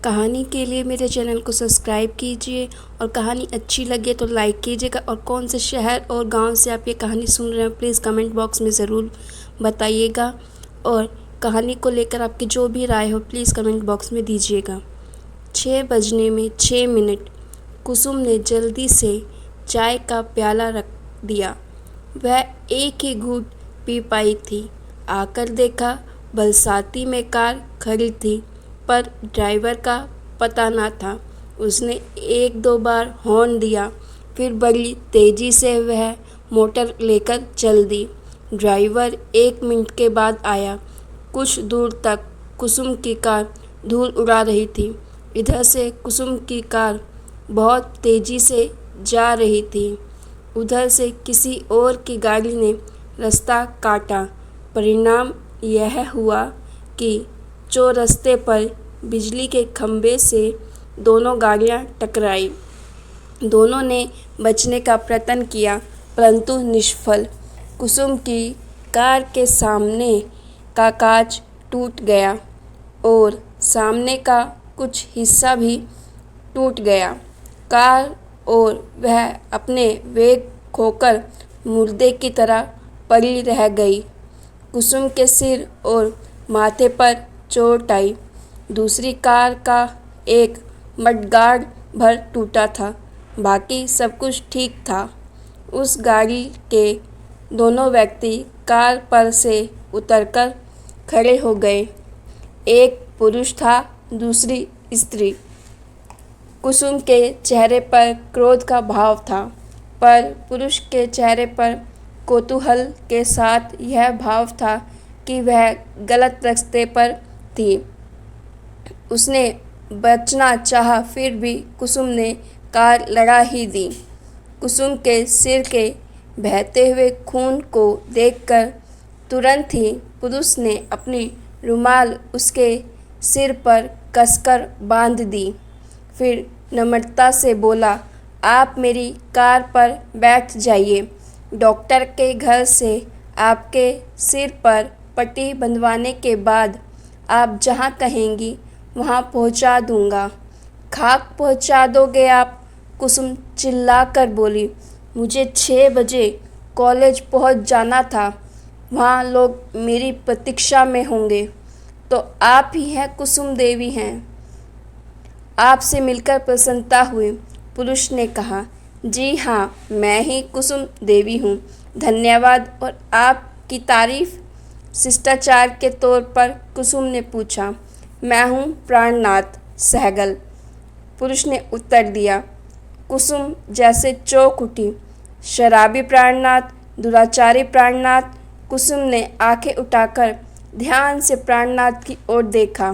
कहानी के लिए मेरे चैनल को सब्सक्राइब कीजिए और कहानी अच्छी लगे तो लाइक कीजिएगा। और कौन से शहर और गांव से आप ये कहानी सुन रहे हैं प्लीज़ कमेंट बॉक्स में ज़रूर बताइएगा। और कहानी को लेकर आपकी जो भी राय हो प्लीज़ कमेंट बॉक्स में दीजिएगा। 6 बजने में 6 मिनट। कुसुम ने जल्दी से चाय का प्याला रख दिया। वह एक ही घूंट पी पाई थी। आकर देखा बरसाती में कार खड़ी थी, पर ड्राइवर का पता न था। उसने 1-2 बार हॉर्न दिया, फिर बड़ी तेज़ी से वह मोटर लेकर चल दी। ड्राइवर 1 मिनट के बाद आया। कुछ दूर तक कुसुम की कार धूल उड़ा रही थी। इधर से कुसुम की कार बहुत तेज़ी से जा रही थी। उधर से किसी और की गाड़ी ने रास्ता काटा। परिणाम यह हुआ कि चौरास्ते पर बिजली के खंभे से दोनों गाड़ियां टकराई। दोनों ने बचने का प्रयत्न किया, परंतु निष्फल। कुसुम की कार के सामने का कांच टूट गया और सामने का कुछ हिस्सा भी टूट गया। कार और वह अपने वेग खोकर मुर्दे की तरह पड़ी रह गई। कुसुम के सिर और माथे पर चोट आई। दूसरी कार का एक मडगार्ड भर टूटा था, बाकी सब कुछ ठीक था। उस गाड़ी के दोनों व्यक्ति कार पर से उतरकर खड़े हो गए। एक पुरुष था, दूसरी स्त्री। कुसुम के चेहरे पर क्रोध का भाव था, पर पुरुष के चेहरे पर कौतूहल के साथ यह भाव था कि वह गलत रास्ते पर थी। उसने बचना चाहा, फिर भी कुसुम ने कार लड़ा ही दी। कुसुम के सिर के बहते हुए खून को देखकर तुरंत ही पुरुष ने अपनी रुमाल उसके सिर पर कसकर बांध दी। फिर नम्रता से बोला, आप मेरी कार पर बैठ जाइए। डॉक्टर के घर से आपके सिर पर पट्टी बंधवाने के बाद आप जहाँ कहेंगी वहाँ पहुँचा दूँगा। खाक पहुँचा दोगे आप? कुसुम चिल्लाकर बोली। मुझे 6 बजे कॉलेज पहुँच जाना था। वहाँ लोग मेरी प्रतीक्षा में होंगे। तो आप ही हैं कुसुम देवी हैं? आपसे मिलकर प्रसन्नता हुई, पुरुष ने कहा। जी हाँ, मैं ही कुसुम देवी हूँ। धन्यवाद। और आपकी तारीफ? शिष्टाचार के तौर पर कुसुम ने पूछा। मैं हूँ प्राणनाथ सहगल, पुरुष ने उत्तर दिया। कुसुम जैसे चौंक उठी। शराबी प्राणनाथ, दुराचारी प्राणनाथ। कुसुम ने आंखें उठाकर ध्यान से प्राणनाथ की ओर देखा।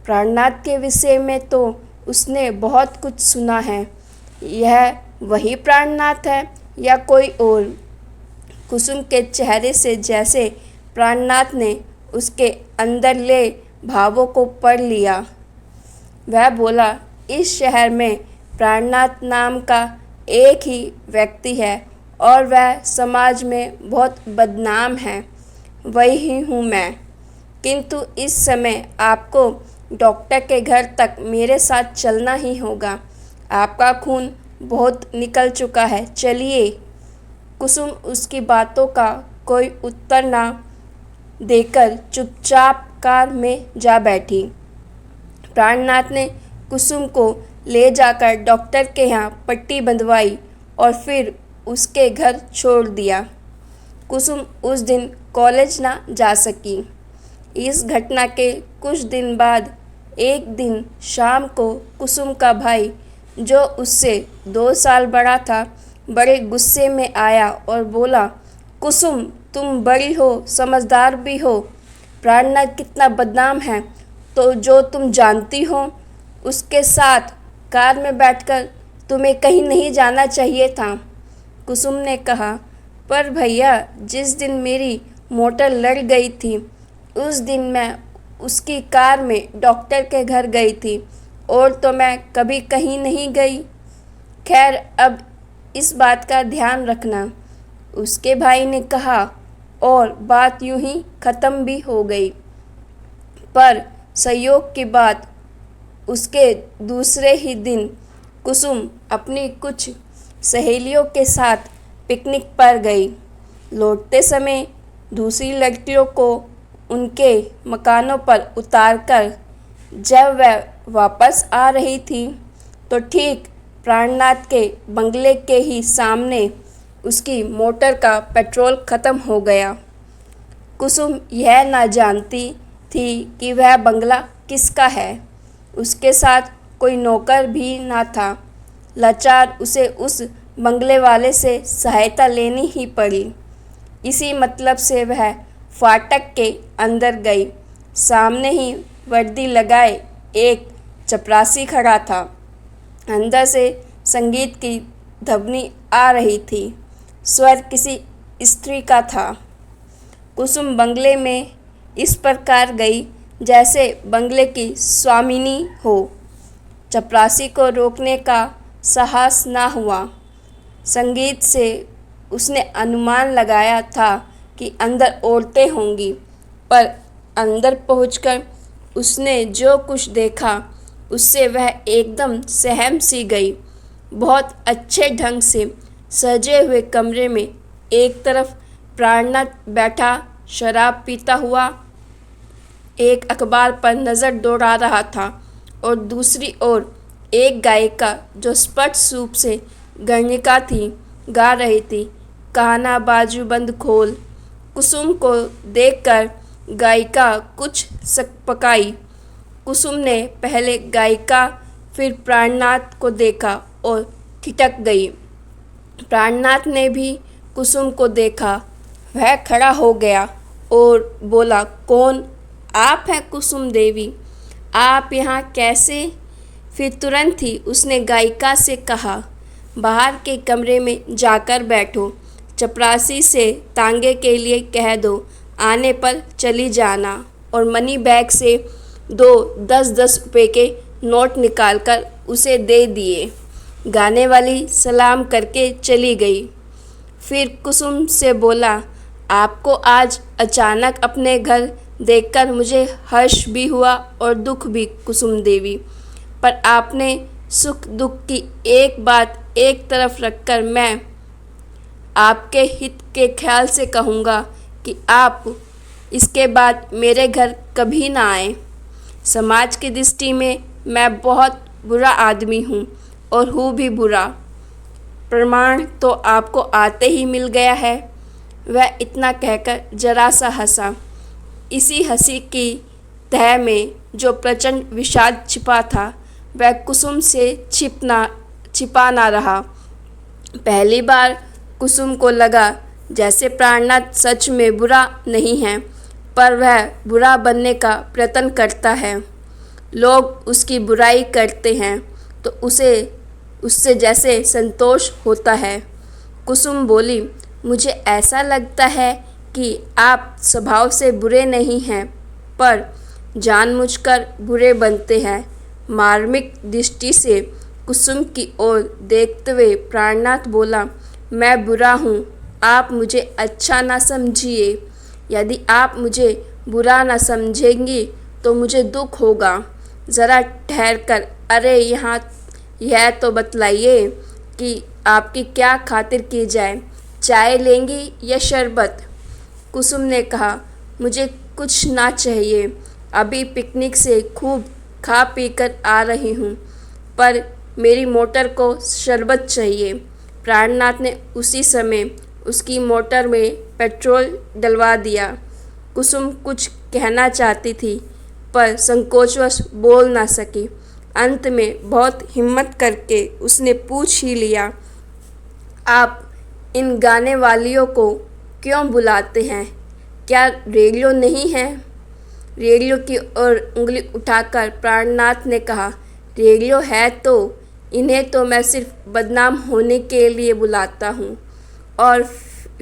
प्राणनाथ के विषय में तो उसने बहुत कुछ सुना है। यह वही प्राणनाथ है या कोई और? कुसुम के चेहरे से जैसे प्राणनाथ ने उसके अंदरले भावों को पढ़ लिया। वह बोला, इस शहर में प्राणनाथ नाम का एक ही व्यक्ति है और वह समाज में बहुत बदनाम है। वही हूँ मैं। किंतु इस समय आपको डॉक्टर के घर तक मेरे साथ चलना ही होगा। आपका खून बहुत निकल चुका है, चलिए। कुसुम उसकी बातों का कोई उत्तर ना देकर चुपचाप कार में जा बैठी। प्राणनाथ ने कुसुम को ले जाकर डॉक्टर के यहाँ पट्टी बंधवाई और फिर उसके घर छोड़ दिया। कुसुम उस दिन कॉलेज ना जा सकी। इस घटना के कुछ दिन बाद एक दिन शाम को कुसुम का भाई, जो उससे 2 साल बड़ा था, बड़े गुस्से में आया और बोला, कुसुम तुम बड़ी हो, समझदार भी हो। प्राणनाथ कितना बदनाम है तो जो तुम जानती हो। उसके साथ कार में बैठकर तुम्हें कहीं नहीं जाना चाहिए था। कुसुम ने कहा, पर भैया जिस दिन मेरी मोटर लड़ गई थी उस दिन मैं उसकी कार में डॉक्टर के घर गई थी और तो मैं कभी कहीं नहीं गई। खैर अब इस बात का ध्यान रखना, उसके भाई ने कहा और बात यूं ही ख़त्म भी हो गई। पर संयोग की बात उसके दूसरे ही दिन कुसुम अपनी कुछ सहेलियों के साथ पिकनिक पर गई। लौटते समय दूसरी लड़कियों को उनके मकानों पर उतारकर जब वह वापस आ रही थी तो ठीक प्राणनाथ के बंगले के ही सामने उसकी मोटर का पेट्रोल ख़त्म हो गया। कुसुम यह ना जानती थी कि वह बंगला किसका है। उसके साथ कोई नौकर भी ना था। लाचार उसे उस बंगले वाले से सहायता लेनी ही पड़ी। इसी मतलब से वह फाटक के अंदर गई। सामने ही वर्दी लगाए एक चपरासी खड़ा था। अंदर से संगीत की ध्वनि आ रही थी। स्वर किसी स्त्री का था। कुसुम बंगले में इस प्रकार गई जैसे बंगले की स्वामिनी हो। चपरासी को रोकने का साहस ना हुआ। संगीत से उसने अनुमान लगाया था कि अंदर औरतें होंगी, पर अंदर पहुंचकर उसने जो कुछ देखा उससे वह एकदम सहम सी गई। बहुत अच्छे ढंग से सजे हुए कमरे में एक तरफ प्राणनाथ बैठा शराब पीता हुआ एक अखबार पर नज़र दौड़ा रहा था और दूसरी ओर एक गायिका जो स्पष्ट रूप से गणिका थी गा रही थी, कान्हा बाजू बंद खोल। कुसुम को देखकर गायिका कुछ सकपकाई। कुसुम ने पहले गायिका फिर प्राणनाथ को देखा और ठिठक गई। प्राणनाथ ने भी कुसुम को देखा। वह खड़ा हो गया और बोला, कौन? आप हैं कुसुम देवी? आप यहाँ कैसे? फिर तुरंत ही उसने गायिका से कहा, बाहर के कमरे में जाकर बैठो। चपरासी से तांगे के लिए कह दो, आने पर चली जाना। और मनी बैग से 2 10-10 रुपए के नोट निकालकर उसे दे दिए। गाने वाली सलाम करके चली गई। फिर कुसुम से बोला, आपको आज अचानक अपने घर देखकर मुझे हर्ष भी हुआ और दुख भी कुसुम देवी, पर आपने सुख दुख की एक बात एक तरफ रखकर मैं आपके हित के ख्याल से कहूँगा कि आप इसके बाद मेरे घर कभी ना आए। समाज की दृष्टि में मैं बहुत बुरा आदमी हूँ और हूँ भी बुरा। प्रमाण तो आपको आते ही मिल गया है। वह इतना कहकर जरा सा हंसा। इसी हंसी की तह में जो प्रचंड विषाद छिपा था वह कुसुम से छिपा ना रहा। पहली बार कुसुम को लगा जैसे प्राणनाथ सच में बुरा नहीं है, पर वह बुरा बनने का प्रयत्न करता है। लोग उसकी बुराई करते हैं तो उससे जैसे संतोष होता है। कुसुम बोली, मुझे ऐसा लगता है कि आप स्वभाव से बुरे नहीं हैं, पर जानबूझकर बुरे बनते हैं। मार्मिक दृष्टि से कुसुम की ओर देखते हुए प्राणनाथ बोला, मैं बुरा हूँ, आप मुझे अच्छा ना समझिए। यदि आप मुझे बुरा ना समझेंगी तो मुझे दुख होगा। ज़रा ठहर कर, अरे यहाँ यह तो बतलाइए कि आपकी क्या खातिर की जाए, चाय लेंगी या शरबत? कुसुम ने कहा, मुझे कुछ ना चाहिए, अभी पिकनिक से खूब खा पी कर आ रही हूँ, पर मेरी मोटर को शरबत चाहिए। प्राणनाथ ने उसी समय उसकी मोटर में पेट्रोल डलवा दिया। कुसुम कुछ कहना चाहती थी पर संकोचवश बोल ना सकी। अंत में बहुत हिम्मत करके उसने पूछ ही लिया, आप इन गाने वालियों को क्यों बुलाते हैं? क्या रेडियो नहीं है? रेडियो की ओर उंगली उठाकर प्राणनाथ ने कहा, रेडियो है तो इन्हें तो मैं सिर्फ बदनाम होने के लिए बुलाता हूँ, और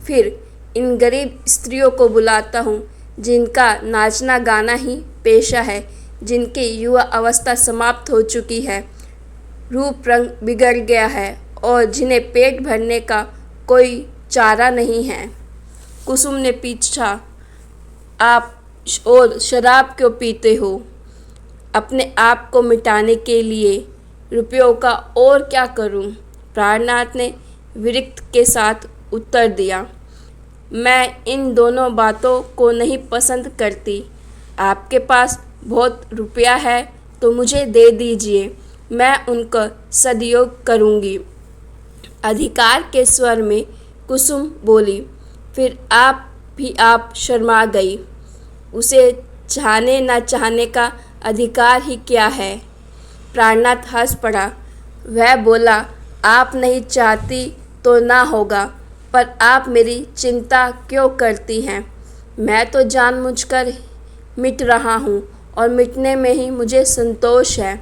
फिर इन गरीब स्त्रियों को बुलाता हूँ जिनका नाचना गाना ही पेशा है, जिनकी युवा अवस्था समाप्त हो चुकी है, रूप रंग बिगड़ गया है और जिन्हें पेट भरने का कोई चारा नहीं है। कुसुम ने पूछा, आप और शराब क्यों पीते हो? अपने आप को मिटाने के लिए रुपयों का और क्या करूं? प्राणनाथ ने विरक्त के साथ उत्तर दिया। मैं इन दोनों बातों को नहीं पसंद करती। आपके पास बहुत रुपया है तो मुझे दे दीजिए, मैं उनका सदुपयोग करूँगी। अधिकार के स्वर में कुसुम बोली। फिर आप शर्मा गई। उसे चाहने न चाहने का अधिकार ही क्या है? प्राणनाथ हंस पड़ा। वह बोला, आप नहीं चाहती तो ना होगा, पर आप मेरी चिंता क्यों करती हैं? मैं तो जानबूझकर मिट रहा हूँ और मिटने में ही मुझे संतोष है।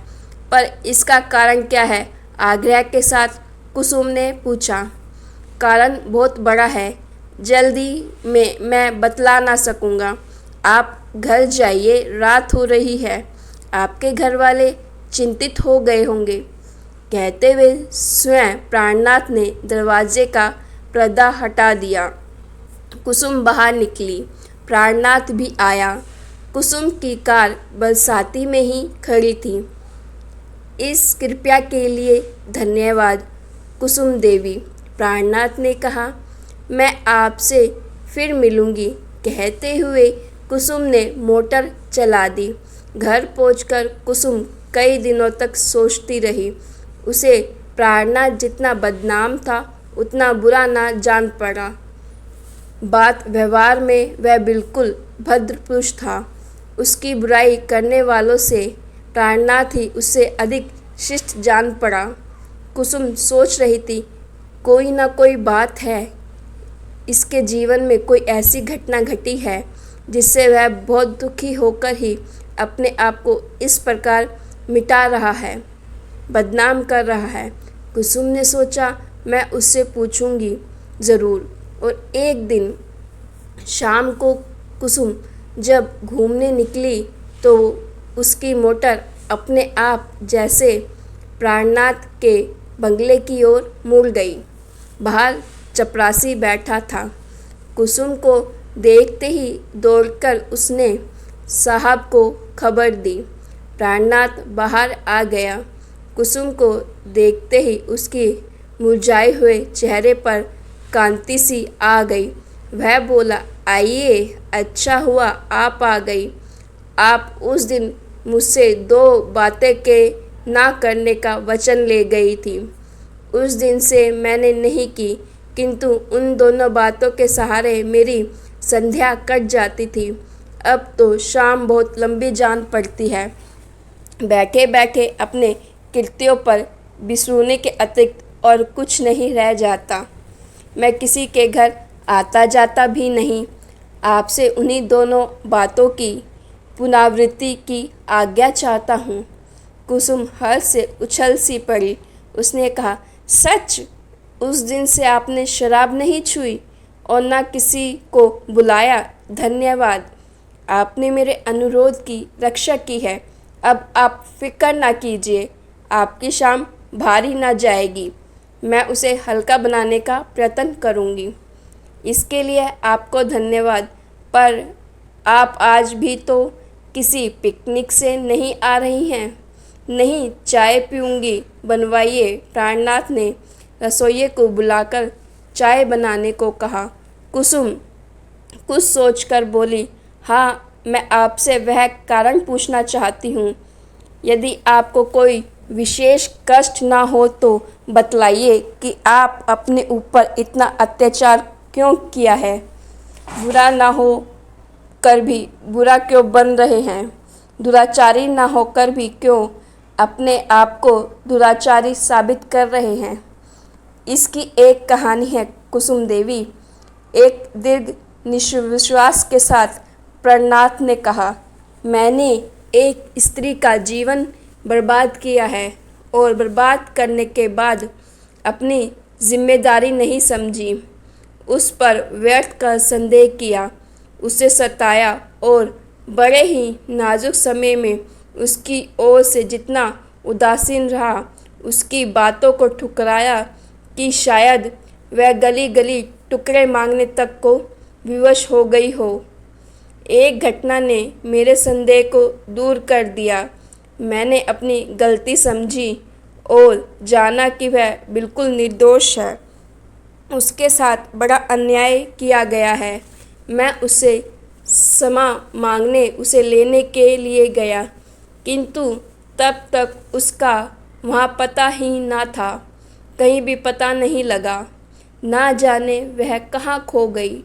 पर इसका कारण क्या है? आग्रह के साथ कुसुम ने पूछा। कारण बहुत बड़ा है, जल्दी में मैं बतला ना सकूँगा। आप घर जाइए, रात हो रही है। आपके घर वाले चिंतित हो गए होंगे। कहते हुए स्वयं प्राणनाथ ने दरवाजे का पर्दा हटा दिया। कुसुम बाहर निकली। प्राणनाथ भी आया। कुसुम की कार बरसाती में ही खड़ी थी। इस कृपया के लिए धन्यवाद कुसुम देवी, प्राणनाथ ने कहा। मैं आपसे फिर मिलूँगी। कहते हुए कुसुम ने मोटर चला दी। घर पहुंचकर कुसुम कई दिनों तक सोचती रही। उसे प्राणनाथ जितना बदनाम था उतना बुरा ना जान पड़ा। बात व्यवहार में वह बिल्कुल भद्र पुरुष था। उसकी बुराई करने वालों से प्राणनाथ ही उससे अधिक शिष्ट जान पड़ा। कुसुम सोच रही थी, कोई ना कोई बात है, इसके जीवन में कोई ऐसी घटना घटी है जिससे वह बहुत दुखी होकर ही अपने आप को इस प्रकार मिटा रहा है, बदनाम कर रहा है। कुसुम ने सोचा, मैं उससे पूछूंगी ज़रूर। और एक दिन शाम को कुसुम जब घूमने निकली तो उसकी मोटर अपने आप जैसे प्राणनाथ के बंगले की ओर मुड़ गई। बाहर चपरासी बैठा था। कुसुम को देखते ही दौड़कर उसने साहब को खबर दी। प्राणनाथ बाहर आ गया। कुसुम को देखते ही उसके मुरझाए हुए चेहरे पर कांति सी आ गई। वह बोला, आइए, अच्छा हुआ आप आ गई। आप उस दिन मुझसे 2 बातें के ना करने का वचन ले गई थी। उस दिन से मैंने नहीं की, किंतु उन दोनों बातों के सहारे मेरी संध्या कट जाती थी। अब तो शाम बहुत लंबी जान पड़ती है। बैठे बैठे अपने कृत्यों पर बिसरूने के अतिरिक्त और कुछ नहीं रह जाता। मैं किसी के घर आता जाता भी नहीं। आपसे उन्हीं दोनों बातों की पुनरावृत्ति की आज्ञा चाहता हूँ। कुसुम हर्ष से उछल सी पड़ी। उसने कहा, सच? उस दिन से आपने शराब नहीं छुई और ना किसी को बुलाया? धन्यवाद, आपने मेरे अनुरोध की रक्षा की है। अब आप फिक्र ना कीजिए, आपकी शाम भारी ना जाएगी। मैं उसे हल्का बनाने का प्रयत्न करूँगी। इसके लिए आपको धन्यवाद। पर आप आज भी तो किसी पिकनिक से नहीं आ रही हैं? नहीं, चाय पीऊँगी, बनवाइए। प्राणनाथ ने रसोइये को बुलाकर चाय बनाने को कहा। कुसुम कुछ सोचकर बोली, हाँ, मैं आपसे वह कारण पूछना चाहती हूँ। यदि आपको कोई विशेष कष्ट ना हो तो बतलाइए कि आप अपने ऊपर इतना अत्याचार क्यों किया है? बुरा ना हो कर भी बुरा क्यों बन रहे हैं? दुराचारी ना होकर भी क्यों अपने आप को दुराचारी साबित कर रहे हैं? इसकी एक कहानी है कुसुम देवी। एक दीर्घ निश्वास के साथ प्राणनाथ ने कहा, मैंने एक स्त्री का जीवन बर्बाद किया है और बर्बाद करने के बाद अपनी जिम्मेदारी नहीं समझी। उस पर व्यर्थ का संदेह किया, उसे सताया और बड़े ही नाजुक समय में उसकी ओर से जितना उदासीन रहा, उसकी बातों को ठुकराया कि शायद वह गली गली टुकड़े मांगने तक को विवश हो गई हो। एक घटना ने मेरे संदेह को दूर कर दिया। मैंने अपनी गलती समझी और जाना कि वह बिल्कुल निर्दोष है। उसके साथ बड़ा अन्याय किया गया है। मैं उससे क्षमा मांगने उसे लेने के लिए गया, किंतु तब तक उसका वहाँ पता ही ना था। कहीं भी पता नहीं लगा। ना जाने वह कहाँ खो गई।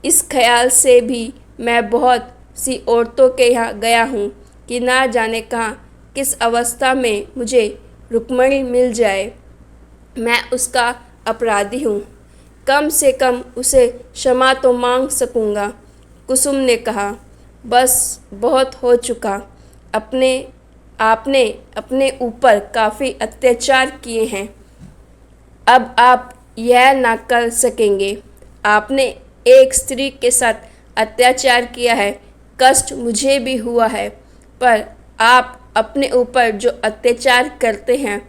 इस ख्याल से भी मैं बहुत सी औरतों के यहाँ गया हूँ कि ना जाने कहाँ किस अवस्था में मुझे रुक्मणी मिल जाए। मैं उसका अपराधी हूँ। कम से कम उसे क्षमा तो मांग सकूँगा। कुसुम ने कहा, बस बहुत हो चुका। आपने अपने ऊपर काफ़ी अत्याचार किए हैं। अब आप यह ना कर सकेंगे। आपने एक स्त्री के साथ अत्याचार किया है। कष्ट मुझे भी हुआ है, पर आप अपने ऊपर जो अत्याचार करते हैं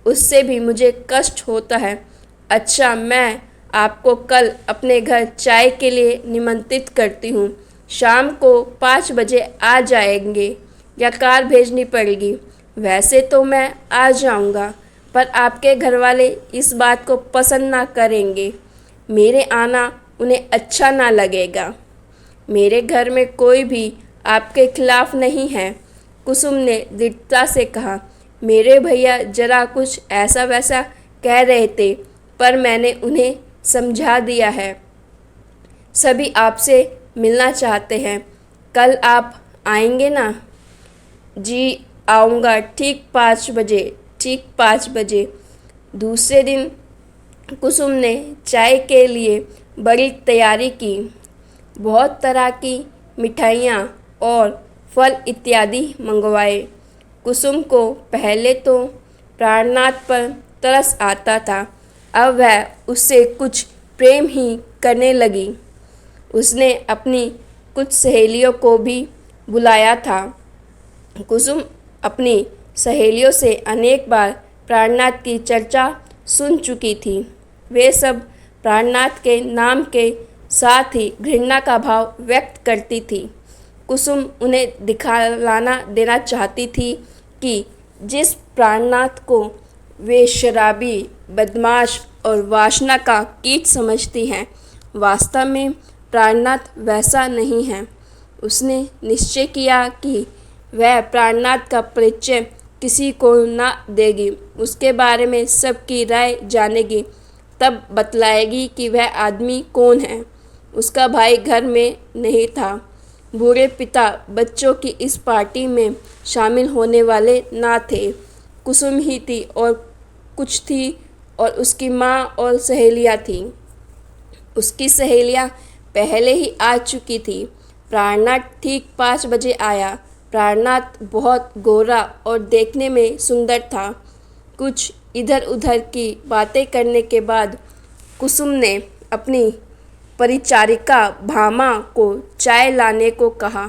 उससे भी मुझे कष्ट होता है। अच्छा, मैं आपको कल अपने घर चाय के लिए निमंत्रित करती हूँ। शाम को 5 बजे आ जाएंगे या कार भेजनी पड़ेगी। वैसे तो मैं आ जाऊँगा, पर आपके घरवाले इस बात को पसंद ना करेंगे। मेरे आना उन्हें अच्छा ना लगेगा। मेरे घर में कोई भी आपके खिलाफ नहीं है। कुसुम ने दृढ़ता से कहा, मेरे भैया जरा कुछ ऐसा वैसा कह रहे थे, पर मैंने उन्हें समझा दिया है। सभी आपसे मिलना चाहते हैं। कल आप आएंगे ना? जी आऊँगा, ठीक 5 बजे। ठीक 5 बजे। दूसरे दिन कुसुम ने चाय के लिए बड़ी तैयारी की। बहुत तरह की मिठाइयाँ और फल इत्यादि मंगवाए। कुसुम को पहले तो प्राणनाथ पर तरस आता था। अब वह उससे कुछ प्रेम ही करने लगी। उसने अपनी कुछ सहेलियों को भी बुलाया था। कुसुम अपनी सहेलियों से अनेक बार प्राणनाथ की चर्चा सुन चुकी थी। वे सब प्राणनाथ के नाम के साथ ही घृणा का भाव व्यक्त करती थी। कुसुम उन्हें दिखलाना देना चाहती थी कि जिस प्राणनाथ को वे शराबी, बदमाश और वासना का कीट समझती हैं, वास्तव में प्राणनाथ वैसा नहीं है। उसने निश्चय किया कि वह प्राणनाथ का परिचय किसी को न देगी। उसके बारे में सबकी राय जानेगी, तब बतलाएगी कि वह आदमी कौन है। उसका भाई घर में नहीं था। बूढ़े पिता बच्चों की इस पार्टी में शामिल होने वाले ना थे। कुसुम ही थी और कुछ थी, और उसकी माँ और सहेलियाँ थीं। उसकी सहेलियाँ पहले ही आ चुकी थी। प्राणनाथ ठीक 5 बजे आया। प्राणनाथ बहुत गोरा और देखने में सुंदर था। कुछ इधर उधर की बातें करने के बाद कुसुम ने अपनी परिचारिका भामा को चाय लाने को कहा।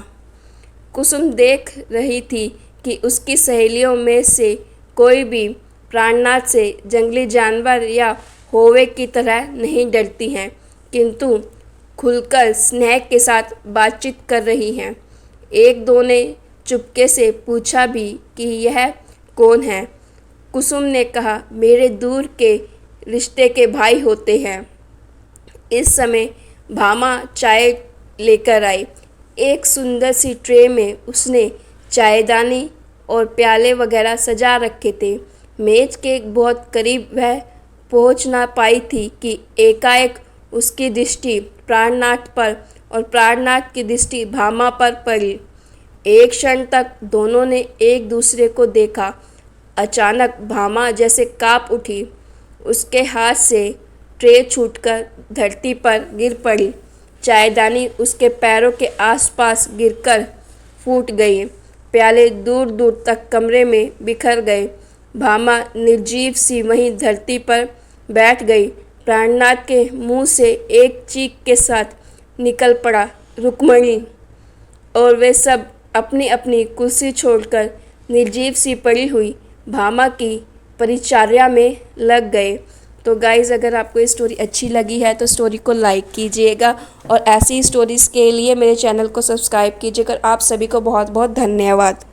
कुसुम देख रही थी कि उसकी सहेलियों में से कोई भी प्राणनाथ से जंगली जानवर या होवे की तरह नहीं डरती हैं, किंतु खुलकर स्नेह के साथ बातचीत कर रही हैं। एक दो ने चुपके से पूछा भी कि यह कौन है। कुसुम ने कहा, मेरे दूर के रिश्ते के भाई होते हैं। इस समय भामा चाय लेकर आई। एक सुंदर सी ट्रे में उसने चायदानी और प्याले वगैरह सजा रखे थे। मेज के बहुत करीब वह पहुंच ना पाई थी कि एकाएक उसकी दृष्टि प्राणनाथ पर और प्राणनाथ की दृष्टि भामा पर पड़ी। एक क्षण तक दोनों ने एक दूसरे को देखा। अचानक भामा जैसे काँप उठी। उसके हाथ से ट्रे छूटकर धरती पर गिर पड़ी। चायदानी उसके पैरों के आसपास गिरकर फूट गई। प्याले दूर दूर तक कमरे में बिखर गए। भामा निर्जीव सी वहीं धरती पर बैठ गई। प्राणनाथ के मुंह से एक चीख के साथ निकल पड़ा, रुक्मणी! और वे सब अपनी अपनी कुर्सी छोड़कर निर्जीव सी पड़ी हुई भामा की परिचर्या में लग गए। तो गाइज़, अगर आपको ये स्टोरी अच्छी लगी है तो स्टोरी को लाइक कीजिएगा और ऐसी स्टोरीज़ के लिए मेरे चैनल को सब्सक्राइब कीजिएगा। आप सभी को बहुत बहुत धन्यवाद।